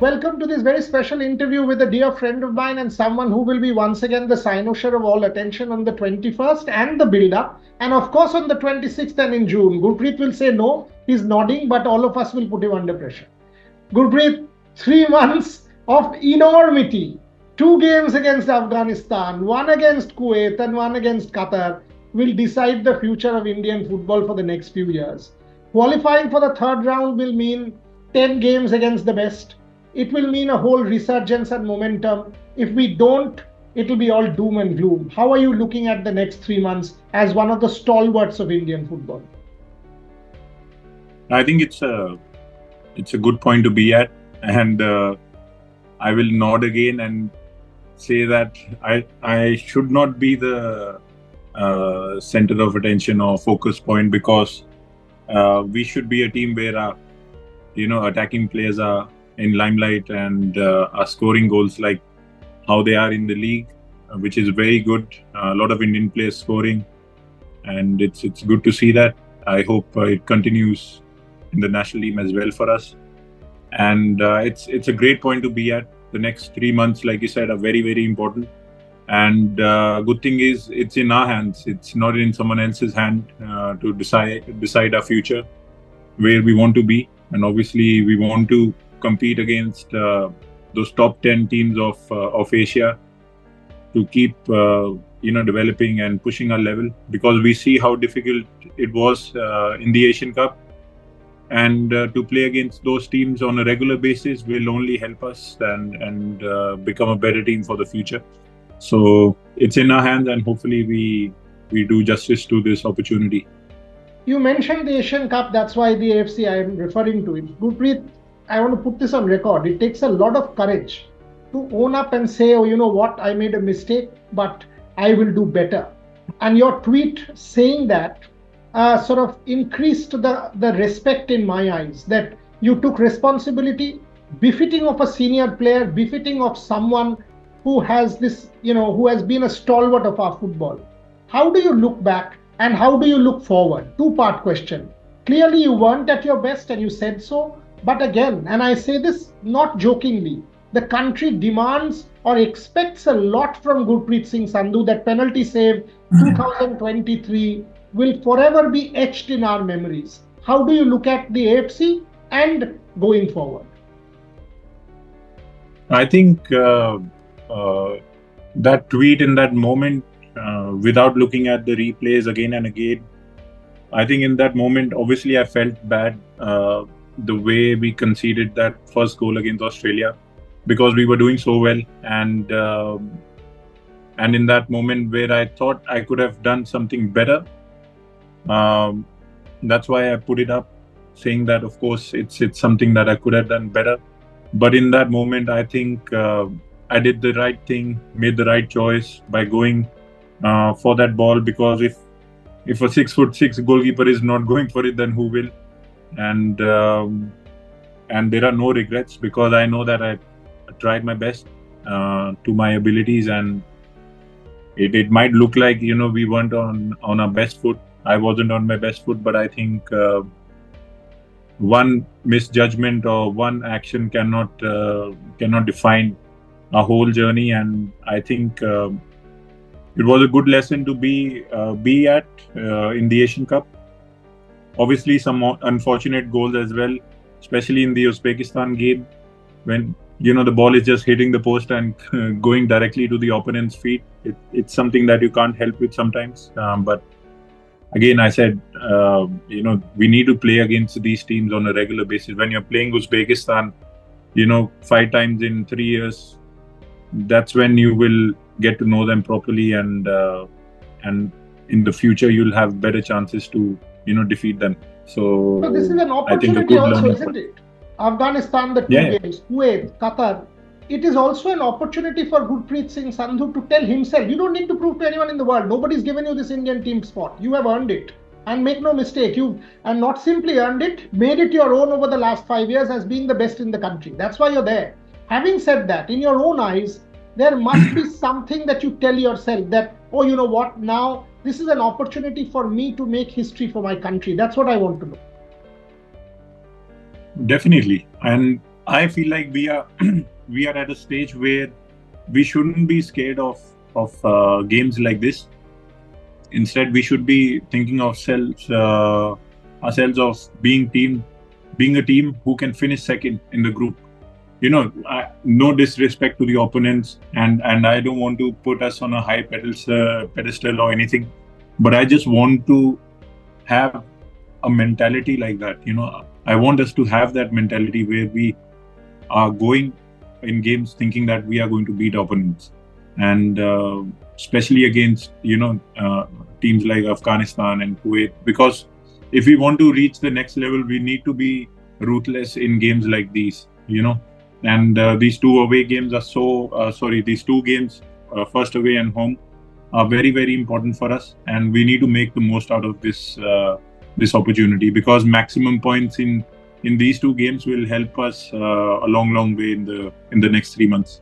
Welcome to this very special interview with a dear friend of mine and someone who will be once again the cynosure of all attention on the 21st and the build up. And of course, on the 26th and in June. Gurpreet will say no, he's nodding, but all of us will put him under pressure. Gurpreet, 3 months of enormity. Two games against Afghanistan, one against Kuwait and one against Qatar will decide the future of Indian football for the next few years. Qualifying for the third round will mean 10 games against the best. It will mean a whole resurgence and momentum. If we don't, it'll be all doom and gloom. How are you looking at the next 3 months as one of the stalwarts of Indian football? I think it's a good point to be at, and I will nod again and say that I should not be the center of attention or focus point, because we should be a team where our attacking players are in limelight and are scoring goals like how they are in the league, which is very good. A lot of Indian players scoring, and it's good to see that. I hope it continues in the national team as well for us. And it's a great point to be at. The next 3 months, like you said, are very, very important. And good thing is it's in our hands. It's not in someone else's hand to decide our future, where we want to be. And obviously, we want to compete against those top 10 teams of Asia to keep developing and pushing our level, because we see how difficult it was in the Asian Cup. And to play against those teams on a regular basis will only help us and become a better team for the future. So it's in our hands, and hopefully we do justice to this opportunity. You mentioned the Asian Cup, that's why the AFC I am referring to it. Gurpreet, I want to put this on record. It takes a lot of courage to own up and say, oh, you know what, I made a mistake, but I will do better. And your tweet saying that sort of increased the respect in my eyes, that you took responsibility befitting of a senior player, befitting of someone who has this, who has been a stalwart of our football. How do you look back and how do you look forward? Two-part question. Clearly, you weren't at your best and you said so. But again, and I say this not jokingly, the country demands or expects a lot from Gurpreet Singh Sandhu. That penalty save 2023 will forever be etched in our memories. How do you look at the AFC and going forward? I think that tweet in that moment, without looking at the replays again and again, I think in that moment, obviously I felt bad the way we conceded that first goal against Australia, because we were doing so well, and in that moment where I thought I could have done something better, that's why I put it up, saying that of course it's something that I could have done better. But in that moment, I think I did the right thing, made the right choice by going for that ball, because if a 6'6" goalkeeper is not going for it, then who will? And there are no regrets, because I know that I tried my best to my abilities, and it might look like we weren't on our best foot. I wasn't on my best foot, but I think one misjudgment or one action cannot define our whole journey. And I think it was a good lesson to be at in the Asian Cup. Obviously, some unfortunate goals as well, especially in the Uzbekistan game, when the ball is just hitting the post and going directly to the opponent's feet. It's something that you can't help with sometimes. But again, I said, we need to play against these teams on a regular basis. When you're playing Uzbekistan, 5 times in 3 years, that's when you will get to know them properly, and in the future you'll have better chances to defeat them. So this is an opportunity also, isn't it? Afghanistan, the two games, Kuwait, Qatar. It is also an opportunity for Gurpreet Singh Sandhu to tell himself, you don't need to prove to anyone in the world. Nobody's given you this Indian team spot. You have earned it. And make no mistake, and not simply earned it, made it your own over the last 5 years as being the best in the country. That's why you're there. Having said that, in your own eyes, there must be something that you tell yourself that, oh, you know what, now this is an opportunity for me to make history for my country. That's what I want to know. Definitely. And I feel like we are we are at a stage where we shouldn't be scared of games like this. Instead, we should be thinking of ourselves of being a team who can finish second in the group. No disrespect to the opponents, and I don't want to put us on a high pedestal or anything, but I just want to have a mentality like that. I want us to have that mentality where we are going in games thinking that we are going to beat opponents, and especially against teams like Afghanistan and Kuwait, because if we want to reach the next level, we need to be ruthless in games like these. And these two away games are these two games, first away and home, are very, very important for us, and we need to make the most out of this opportunity, because maximum points in these two games will help us a long way in the next 3 months.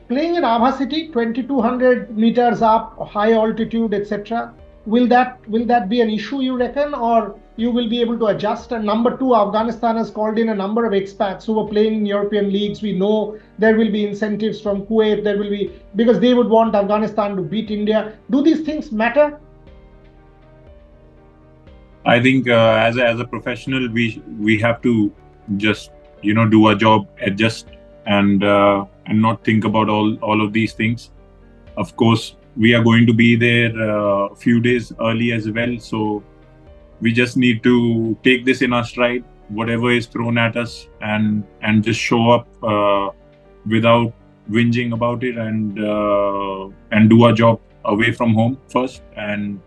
Playing in Abha City, 2,200 meters up, high altitude, etc. Will that be an issue, you reckon, or you will be able to adjust? And number two, Afghanistan has called in a number of expats who were playing in European leagues. We know there will be incentives from Kuwait. There will be, because they would want Afghanistan to beat India. Do these things matter? I think as a professional, we have to just do our job, adjust, and not think about all of these things. Of course, we are going to be there a few days early as well, so we just need to take this in our stride, whatever is thrown at us, and just show up without whinging about it, and do our job away from home first, and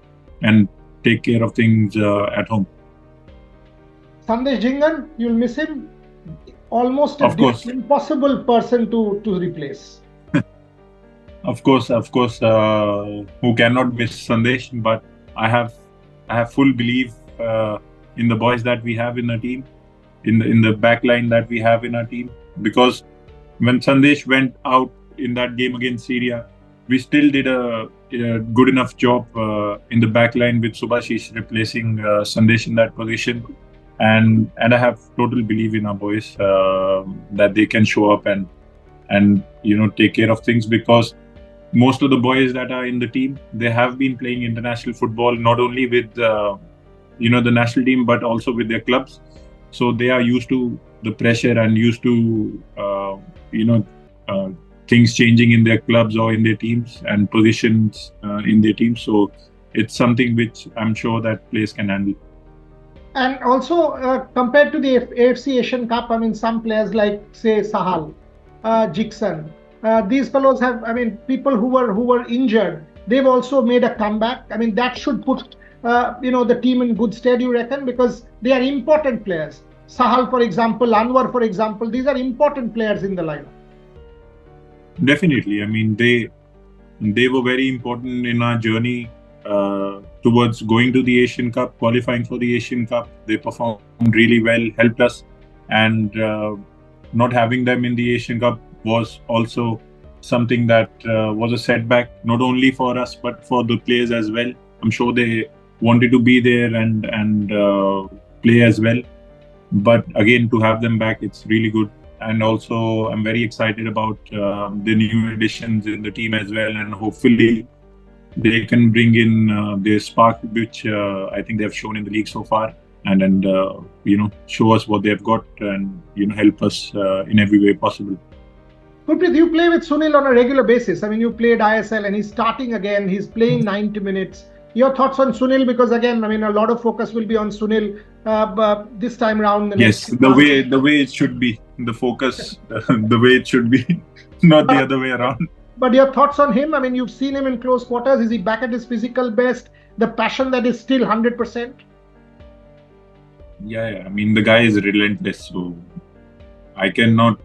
take care of things at home. Sandesh Jingan, you'll miss him. Almost impossible person to replace. Of course, who cannot miss Sandesh? But I have full belief in the boys that we have in our team, in the back line that we have in our team. Because when Sandesh went out in that game against Syria, we still did a good enough job in the back line with Subhashish replacing Sandesh in that position. And I have total belief in our boys that they can show up and take care of things, because most of the boys that are in the team, they have been playing international football, not only with the national team, but also with their clubs. So they are used to the pressure and used to things changing in their clubs or in their teams and positions in their teams. So it's something which I'm sure that players can handle. And also compared to the AFC Asian Cup, I mean, some players like, say, Sahal, Jixon, these fellows have, I mean, people who were injured, they've also made a comeback. I mean, that should put the team in good stead, you reckon, because they are important players. Sahal, for example, Anwar, for example, these are important players in the lineup. Definitely. I mean, they were very important in our journey towards going to the Asian Cup, qualifying for the Asian Cup. They performed really well, helped us, and not having them in the Asian Cup was also something that was a setback, not only for us but for the players as well. I'm sure they wanted to be there and play as well, but again, to have them back, it's really good. And also, I'm very excited about the new additions in the team as well, and hopefully they can bring in their spark, which I think they have shown in the league so far, and show us what they have got, and help us in every way possible. Gurpreet, you play with Sunil on a regular basis. I mean, you played ISL and he's starting again. He's playing 90 minutes. Your thoughts on Sunil? Because again, I mean, a lot of focus will be on Sunil this time around. Yes, the way it should be. The focus, the way it should be, not the other way around. But your thoughts on him? I mean, you've seen him in close quarters. Is he back at his physical best? The passion that is still 100%? Yeah. I mean, the guy is relentless. So I cannot,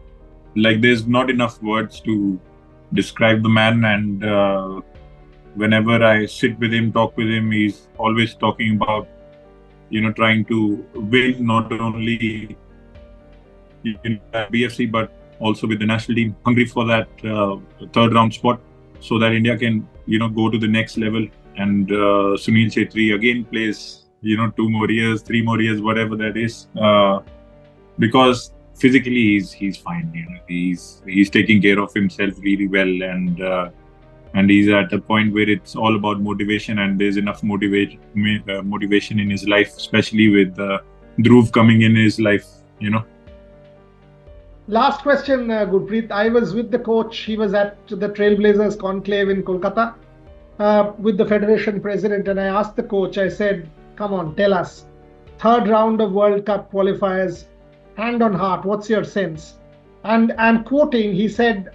there's not enough words to describe the man. And whenever I sit with him, talk with him, he's always talking about, trying to win not only BFC, but also with the national team, hungry for that third round spot, so that India can, go to the next level. And Sunil Chhetri again plays, 2 more years, 3 more years, whatever that is, because physically he's fine. You know, he's taking care of himself really well, and he's at a point where it's all about motivation, and there's enough motivation in his life, especially with Dhruv coming in his life. You know. Last question, Gurpreet. I was with the coach. He was at the Trailblazers conclave in Kolkata with the federation president, and I asked the coach, I said, come on, tell us, third round of World Cup qualifiers, hand on heart, what's your sense? And I'm quoting, he said,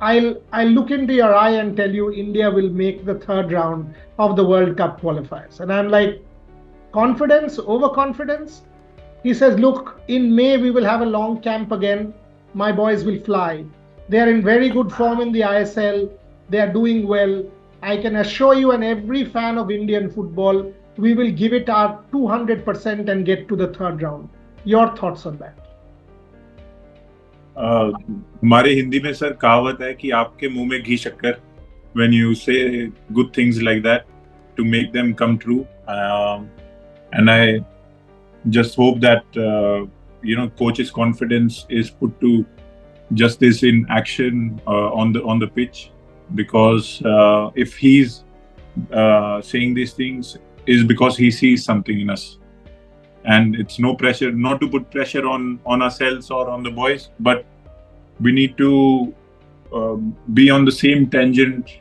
I'll look into your eye and tell you India will make the third round of the World Cup qualifiers. And I'm like, confidence, overconfidence? He says, look, in May we will have a long camp again. My boys will fly. They are in very good form in the ISL. They are doing well. I can assure you and every fan of Indian football, we will give it our 200% and get to the third round. Your thoughts on that? हमारे हिंदी में sir कहावत है कि आपके मुंह में घी शक्कर. When you say good things like that to make them come true, and I just hope that coach's confidence is put to just this in action on the pitch, because if he's saying these things is because he sees something in us, and it's no pressure, not to put pressure on ourselves or on the boys, but we need to be on the same tangent,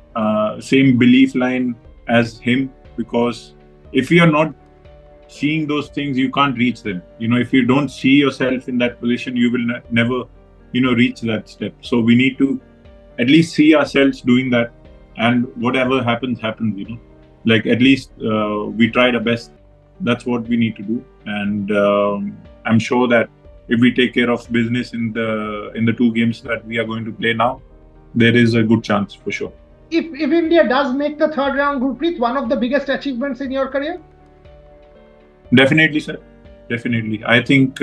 same belief line as him, because if we are not seeing those things, you can't reach them. If you don't see yourself in that position, you will never reach that step. So we need to at least see ourselves doing that, and whatever happens, like at least we tried our best. That's what we need to do, and I'm sure that if we take care of business in the two games that we are going to play now, there is a good chance for sure. If India does make the third round, Gurpreet, one of the biggest achievements in your career? Definitely, sir. Definitely. I think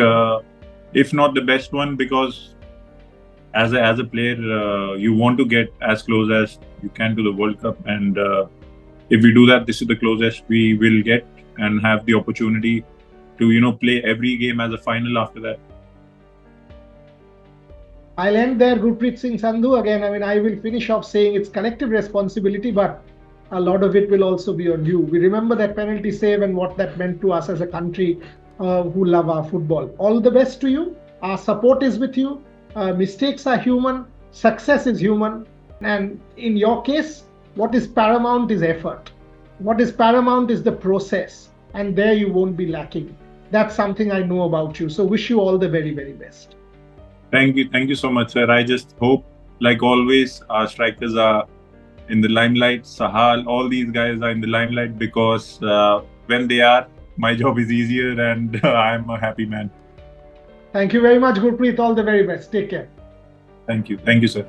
if not the best one, because as a player, you want to get as close as you can to the World Cup, and if we do that, this is the closest we will get and have the opportunity to play every game as a final after that. I'll end there, Gurpreet Singh Sandhu. Again, I will finish off saying it's collective responsibility, but a lot of it will also be on you. We remember that penalty save and what that meant to us as a country who love our football. All the best to you. Our support is with you. Mistakes are human. Success is human. And in your case, what is paramount is effort. What is paramount is the process. And there you won't be lacking. That's something I know about you. So wish you all the very, very best. Thank you. Thank you so much, sir. I just hope, like always, our strikers are in the limelight. Sahal, all these guys are in the limelight, because when they are, my job is easier, and I'm a happy man. Thank you very much, Gurpreet. All the very best. Take care. Thank you. Thank you, sir.